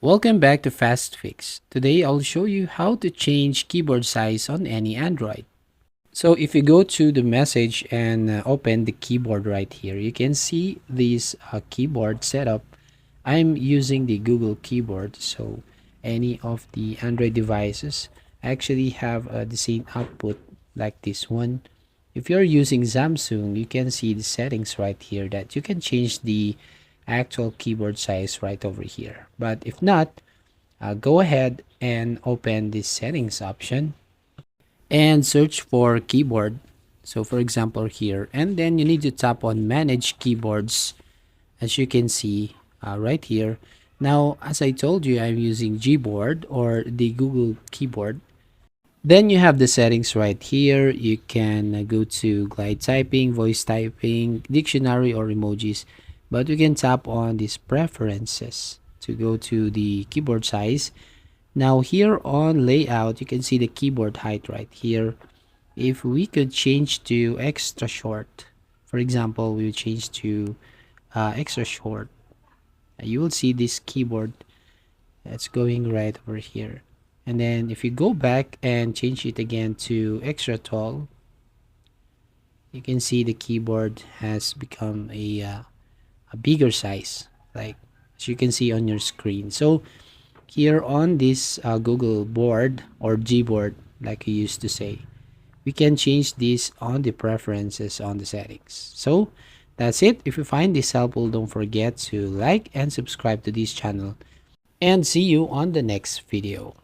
Welcome back to Fast Fix. Today I'll show you how to change keyboard size on any Android. So if you go to the message and open the keyboard right here, you can see this keyboard setup. I'm using the Google keyboard, so any of the Android devices actually have the same output like this one. If you're using Samsung, you can see the settings right here that you can change the actual keyboard size right over here. But if not, go ahead and open the settings option and search for keyboard. So for example here, and then you need to tap on manage keyboards as you can see right here. Now, as I told you, I'm using Gboard or the Google keyboard. Then you have the settings right here. You can go to glide typing, voice typing, dictionary, or emojis. But you can tap on these preferences to go to the keyboard size. Now here on layout, you can see the keyboard height right here. If we could change to extra short, for example, we would change to extra short. You will see this keyboard that's going right over here. And then if you go back and change it again to extra tall, you can see the keyboard has become a bigger size, like as you can see on your screen. So here on this Google board or Gboard, like you used to say, we can change this on the preferences on the settings. So that's it. If you find this helpful, don't forget to like and subscribe to this channel, and see you on the next video.